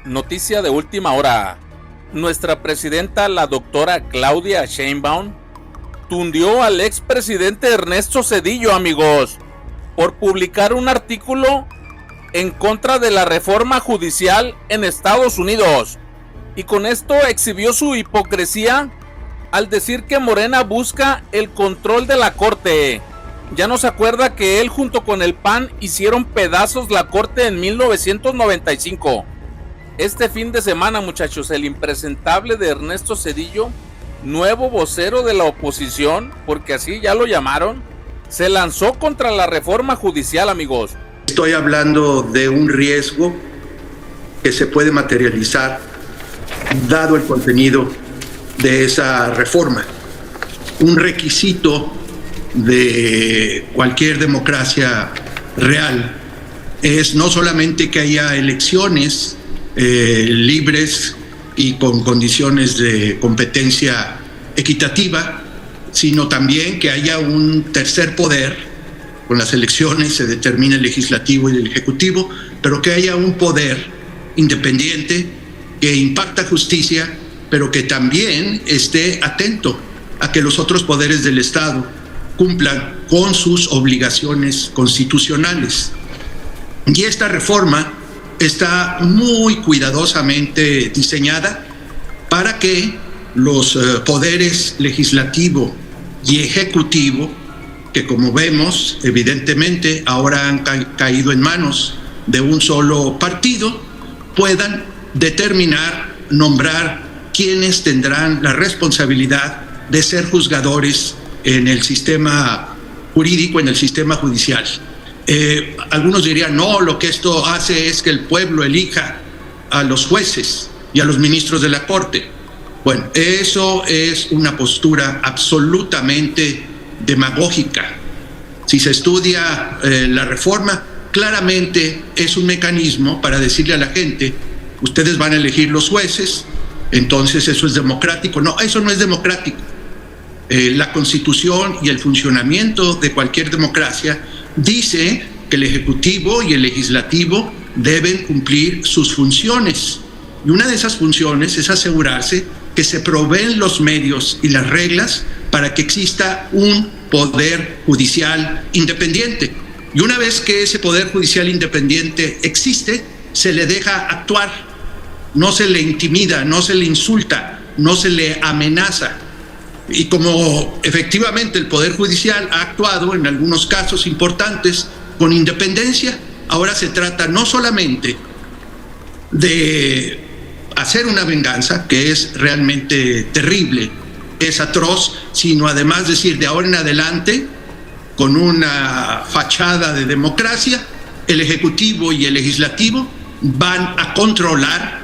Noticia de última hora. Nuestra presidenta, la doctora Claudia Sheinbaum, tundió al expresidente Ernesto Zedillo, amigos, por publicar un artículo en contra de la reforma judicial en Estados Unidos. Y con esto exhibió su hipocresía al decir que Morena busca el control de la Corte. Ya no se acuerda que él junto con el PAN hicieron pedazos la Corte en 1995. Este fin de semana, muchachos, el impresentable de Ernesto Zedillo, nuevo vocero de la oposición, porque así ya lo llamaron, se lanzó contra la reforma judicial, amigos. Estoy hablando de un riesgo que se puede materializar dado el contenido de esa reforma. Un requisito de cualquier democracia real es no solamente que haya elecciones libres y con condiciones de competencia equitativa, sino también que haya un tercer poder. Con las elecciones se determina el legislativo y el ejecutivo, pero que haya un poder independiente que impacta justicia, pero que también esté atento a que los otros poderes del Estado cumplan con sus obligaciones constitucionales. Y esta reforma está muy cuidadosamente diseñada para que los poderes legislativo y ejecutivo, que como vemos evidentemente ahora han caído en manos de un solo partido, puedan determinar, nombrar quienes tendrán la responsabilidad de ser juzgadores en el sistema jurídico, en el sistema judicial. Algunos dirían, no, lo que esto hace es que el pueblo elija a los jueces y a los ministros de la Corte. Bueno, eso es una postura absolutamente demagógica. Si se estudia la reforma, claramente es un mecanismo para decirle a la gente, ustedes van a elegir los jueces, entonces eso es democrático. No, eso no es democrático. La Constitución y el funcionamiento de cualquier democracia dice que el Ejecutivo y el Legislativo deben cumplir sus funciones. Y una de esas funciones es asegurarse que se proveen los medios y las reglas para que exista un poder judicial independiente. Y una vez que ese poder judicial independiente existe, se le deja actuar. No se le intimida, no se le insulta, no se le amenaza. Y como efectivamente el Poder Judicial ha actuado en algunos casos importantes con independencia, ahora se trata no solamente de hacer una venganza, que es realmente terrible, es atroz, sino además decir de ahora en adelante, con una fachada de democracia, el Ejecutivo y el Legislativo van a controlar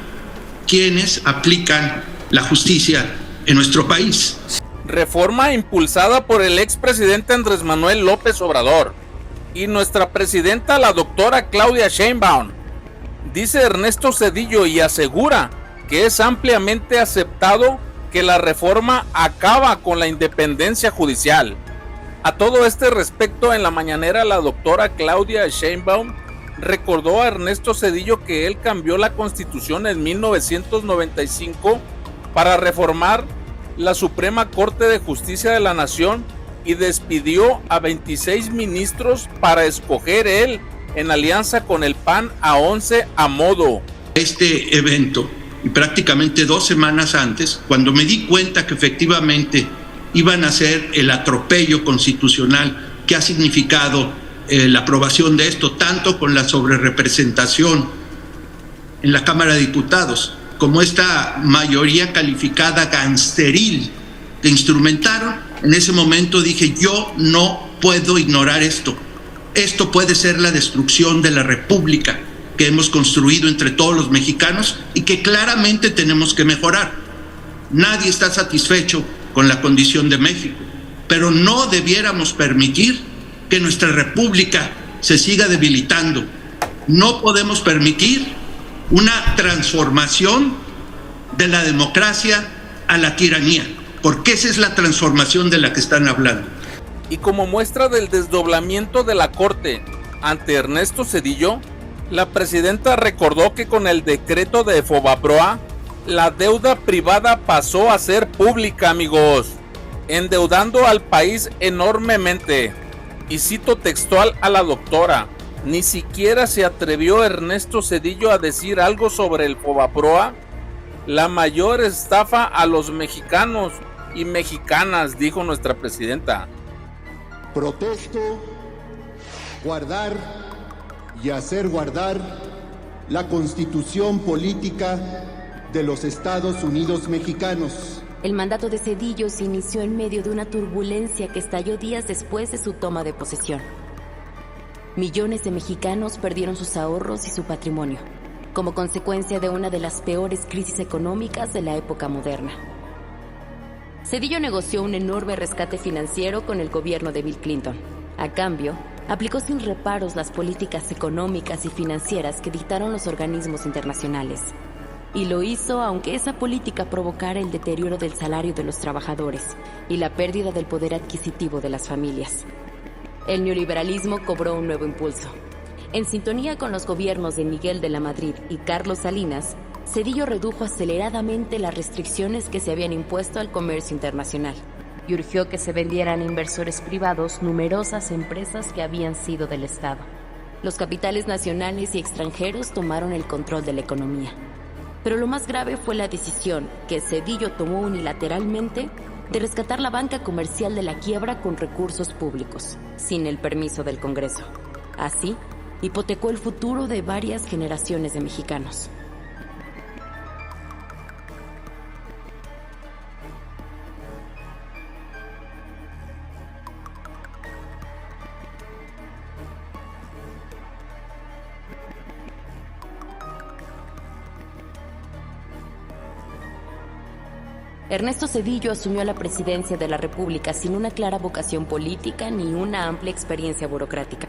quienes aplican la justicia en nuestro país. Reforma impulsada por el expresidente Andrés Manuel López Obrador y nuestra presidenta, la doctora Claudia Sheinbaum. Dice Ernesto Zedillo y asegura que es ampliamente aceptado que la reforma acaba con la independencia judicial. A todo este respecto, en la mañanera, la doctora Claudia Sheinbaum recordó a Ernesto Zedillo que él cambió la Constitución en 1995 para reformar la Suprema Corte de Justicia de la Nación y despidió a 26 ministros para escoger él, en alianza con el PAN, a 11 a modo. Este evento, y prácticamente 2 semanas antes, cuando me di cuenta que efectivamente iban a hacer el atropello constitucional que ha significado la aprobación de esto, tanto con la sobrerepresentación en la Cámara de Diputados, como esta mayoría calificada gangsteril que instrumentaron, en ese momento dije, yo no puedo ignorar esto. Esto puede ser la destrucción de la República que hemos construido entre todos los mexicanos y que claramente tenemos que mejorar. Nadie está satisfecho con la condición de México, pero no debiéramos permitir que nuestra República se siga debilitando. No podemos permitir una transformación de la democracia a la tiranía, porque esa es la transformación de la que están hablando. Y como muestra del desdoblamiento de la Corte ante Ernesto Zedillo, La presidenta recordó que con el decreto de Fobaproa, la deuda privada pasó a ser pública, amigos, endeudando al país enormemente. Y cito textual a la doctora: ni siquiera se atrevió Ernesto Zedillo a decir algo sobre el Fobaproa, la mayor estafa a los mexicanos y mexicanas, dijo nuestra presidenta. Protesto guardar y hacer guardar la Constitución política de los Estados Unidos mexicanos. El mandato de Zedillo se inició en medio de una turbulencia que estalló días después de su toma de posesión. Millones de mexicanos perdieron sus ahorros y su patrimonio, como consecuencia de una de las peores crisis económicas de la época moderna. Zedillo negoció un enorme rescate financiero con el gobierno de Bill Clinton. A cambio, aplicó sin reparos las políticas económicas y financieras que dictaron los organismos internacionales. Y lo hizo aunque esa política provocara el deterioro del salario de los trabajadores y la pérdida del poder adquisitivo de las familias. El neoliberalismo cobró un nuevo impulso. En sintonía con los gobiernos de Miguel de la Madrid y Carlos Salinas, Zedillo redujo aceleradamente las restricciones que se habían impuesto al comercio internacional y urgió que se vendieran a inversores privados numerosas empresas que habían sido del Estado. Los capitales nacionales y extranjeros tomaron el control de la economía. Pero lo más grave fue la decisión que Zedillo tomó unilateralmente de rescatar la banca comercial de la quiebra con recursos públicos, sin el permiso del Congreso. Así, hipotecó el futuro de varias generaciones de mexicanos. Ernesto Zedillo asumió la presidencia de la República sin una clara vocación política ni una amplia experiencia burocrática.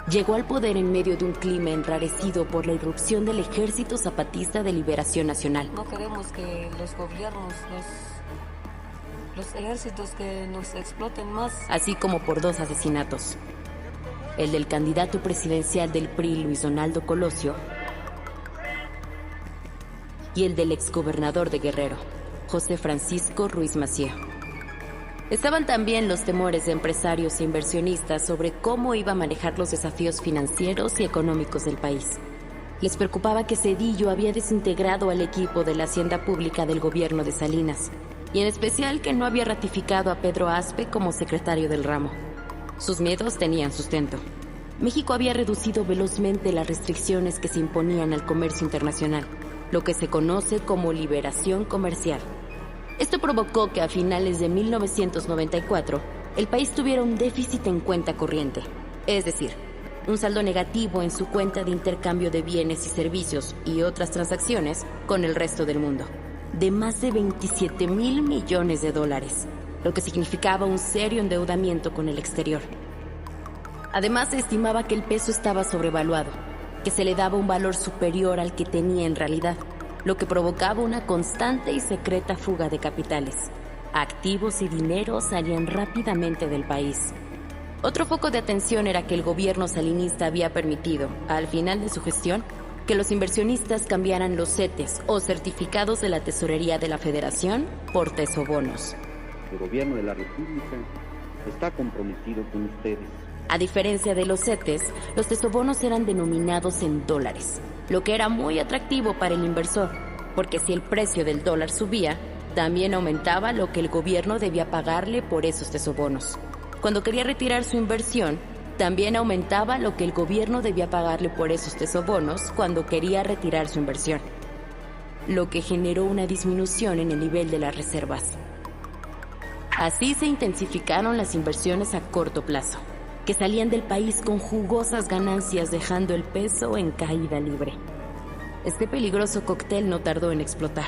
Llegó al poder en medio de un clima enrarecido por la irrupción del Ejército Zapatista de Liberación Nacional. No queremos que los gobiernos, los ejércitos que nos exploten más. Así como por 2 asesinatos. El del candidato presidencial del PRI, Luis Donaldo Colosio, y el del exgobernador de Guerrero, José Francisco Ruiz Massieu. Estaban también los temores de empresarios e inversionistas sobre cómo iba a manejar los desafíos financieros y económicos del país. Les preocupaba que Zedillo había desintegrado al equipo de la Hacienda Pública del gobierno de Salinas, y en especial que no había ratificado a Pedro Aspe como secretario del ramo. Sus miedos tenían sustento. México había reducido velozmente las restricciones que se imponían al comercio internacional, lo que se conoce como liberación comercial. Esto provocó que a finales de 1994 el país tuviera un déficit en cuenta corriente, es decir, un saldo negativo en su cuenta de intercambio de bienes y servicios y otras transacciones con el resto del mundo, de más de 27,000 millones de dólares, lo que significaba un serio endeudamiento con el exterior. Además, se estimaba que el peso estaba sobrevaluado, que se le daba un valor superior al que tenía en realidad, lo que provocaba una constante y secreta fuga de capitales. Activos y dinero salían rápidamente del país. Otro foco de atención era que el gobierno salinista había permitido, al final de su gestión, que los inversionistas cambiaran los CETES o certificados de la Tesorería de la Federación por tesobonos. El gobierno de la República está comprometido con ustedes. A diferencia de los CETES, los tesobonos eran denominados en dólares, lo que era muy atractivo para el inversor, porque si el precio del dólar subía, también aumentaba lo que el gobierno debía pagarle por esos tesobonos. Cuando quería retirar su inversión, también aumentaba lo que el gobierno debía pagarle por esos tesobonos cuando quería retirar su inversión, lo que generó una disminución en el nivel de las reservas. Así se intensificaron las inversiones a corto plazo, que salían del país con jugosas ganancias, dejando el peso en caída libre. Este peligroso cóctel no tardó en explotar.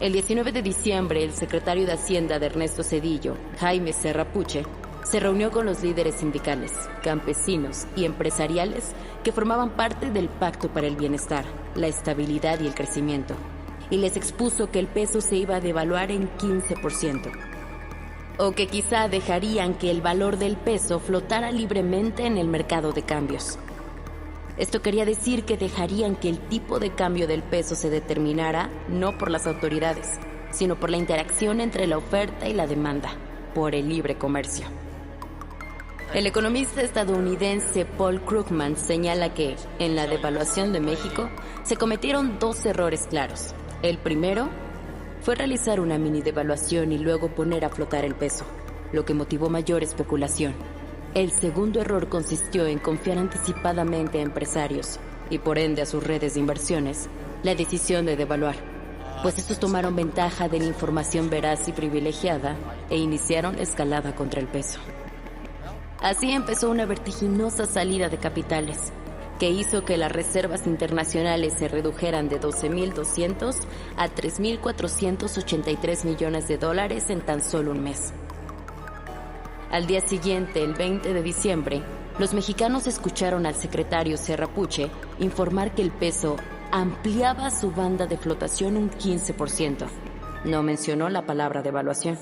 El 19 de diciembre, el secretario de Hacienda de Ernesto Zedillo, Jaime Serra Puche, se reunió con los líderes sindicales, campesinos y empresariales que formaban parte del Pacto para el Bienestar, la Estabilidad y el Crecimiento, y les expuso que el peso se iba a devaluar en 15%. o que quizá dejarían que el valor del peso flotara libremente en el mercado de cambios. Esto quería decir que dejarían que el tipo de cambio del peso se determinara no por las autoridades, sino por la interacción entre la oferta y la demanda, por el libre comercio. El economista estadounidense Paul Krugman señala que, en la devaluación de México, se cometieron 2 errores claros. El primero fue realizar una mini devaluación y luego poner a flotar el peso, lo que motivó mayor especulación. El segundo error consistió en confiar anticipadamente a empresarios, y por ende a sus redes de inversiones, la decisión de devaluar, pues estos tomaron ventaja de la información veraz y privilegiada e iniciaron la escalada contra el peso. Así empezó una vertiginosa salida de capitales, que hizo que las reservas internacionales se redujeran de 12.200 a 3.483 millones de dólares en tan solo un mes. Al día siguiente, el 20 de diciembre, los mexicanos escucharon al secretario Serra Puche informar que el peso ampliaba su banda de flotación un 15%. No mencionó la palabra devaluación,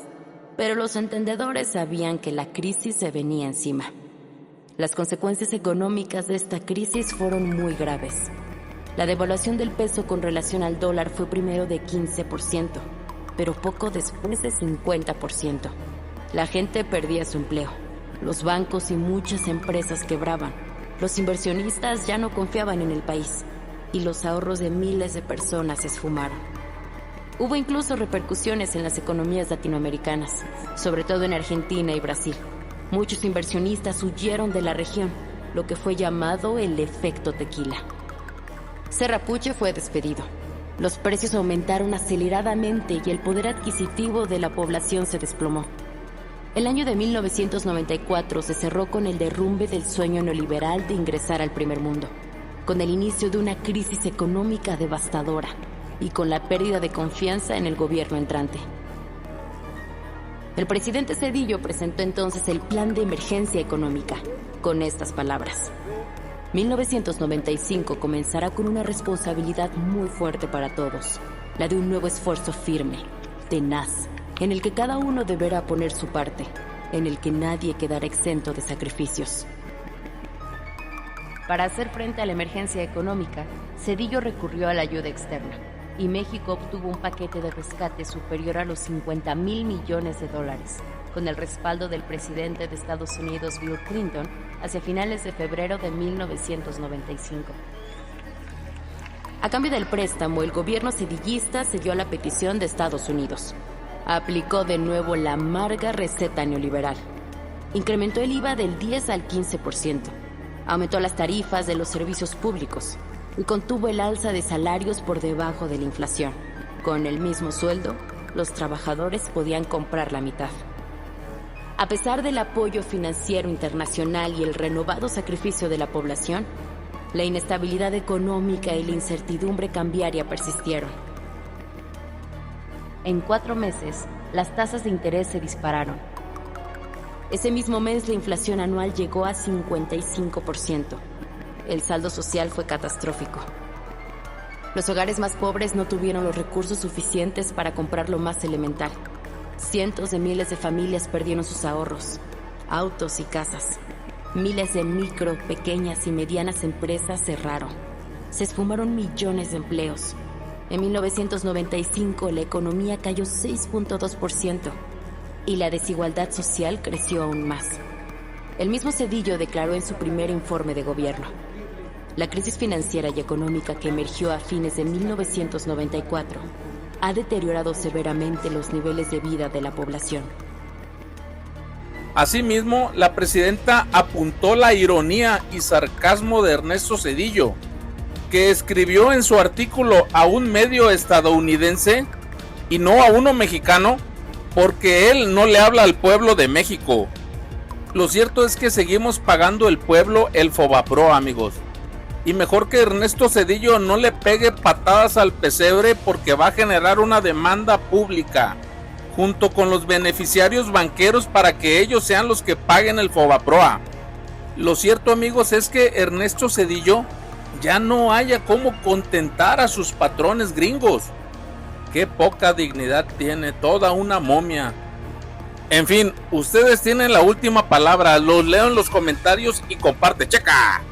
pero los entendedores sabían que la crisis se venía encima. Las consecuencias económicas de esta crisis fueron muy graves. La devaluación del peso con relación al dólar fue primero de 15%, pero poco después de 50%. La gente perdía su empleo. Los bancos y muchas empresas quebraban. Los inversionistas ya no confiaban en el país y los ahorros de miles de personas se esfumaron. Hubo incluso repercusiones en las economías latinoamericanas, sobre todo en Argentina y Brasil. Muchos inversionistas huyeron de la región, lo que fue llamado el efecto tequila. Serra Puche fue despedido. Los precios aumentaron aceleradamente y el poder adquisitivo de la población se desplomó. El año de 1994 se cerró con el derrumbe del sueño neoliberal de ingresar al primer mundo, con el inicio de una crisis económica devastadora y con la pérdida de confianza en el gobierno entrante. El presidente Zedillo presentó entonces el Plan de Emergencia Económica, con estas palabras: 1995 comenzará con una responsabilidad muy fuerte para todos, la de un nuevo esfuerzo firme, tenaz, en el que cada uno deberá poner su parte, en el que nadie quedará exento de sacrificios. Para hacer frente a la emergencia económica, Zedillo recurrió a la ayuda externa, y México obtuvo un paquete de rescate superior a los 50,000 millones de dólares, con el respaldo del presidente de Estados Unidos, Bill Clinton, hacia finales de febrero de 1995. A cambio del préstamo, el gobierno zedillista cedió a la petición de Estados Unidos. Aplicó de nuevo la amarga receta neoliberal. Incrementó el IVA del 10 al 15%. Aumentó las tarifas de los servicios públicos y contuvo el alza de salarios por debajo de la inflación. Con el mismo sueldo, los trabajadores podían comprar la mitad. A pesar del apoyo financiero internacional y el renovado sacrificio de la población, la inestabilidad económica y la incertidumbre cambiaria persistieron. En 4 meses, las tasas de interés se dispararon. Ese mismo mes, la inflación anual llegó a 55%. El saldo social fue catastrófico. Los hogares más pobres no tuvieron los recursos suficientes para comprar lo más elemental. Cientos de miles de familias perdieron sus ahorros, autos y casas. Miles de micro, pequeñas y medianas empresas cerraron. Se esfumaron millones de empleos. En 1995 la economía cayó 6.2% y la desigualdad social creció aún más. El mismo Zedillo declaró en su primer informe de gobierno: la crisis financiera y económica que emergió a fines de 1994 ha deteriorado severamente los niveles de vida de la población. Asimismo, la presidenta apuntó la ironía y sarcasmo de Ernesto Zedillo, que escribió en su artículo a un medio estadounidense y no a uno mexicano, porque él no le habla al pueblo de México. Lo cierto es que seguimos pagando el pueblo el Fobapro, amigos. Y mejor que Ernesto Zedillo no le pegue patadas al pesebre, porque va a generar una demanda pública junto con los beneficiarios banqueros para que ellos sean los que paguen el Fobaproa. Lo cierto, amigos, es que Ernesto Zedillo ya no haya cómo contentar a sus patrones gringos. Qué poca dignidad tiene, toda una momia. En fin, ustedes tienen la última palabra. Los leo en los comentarios y comparte. ¡Checa!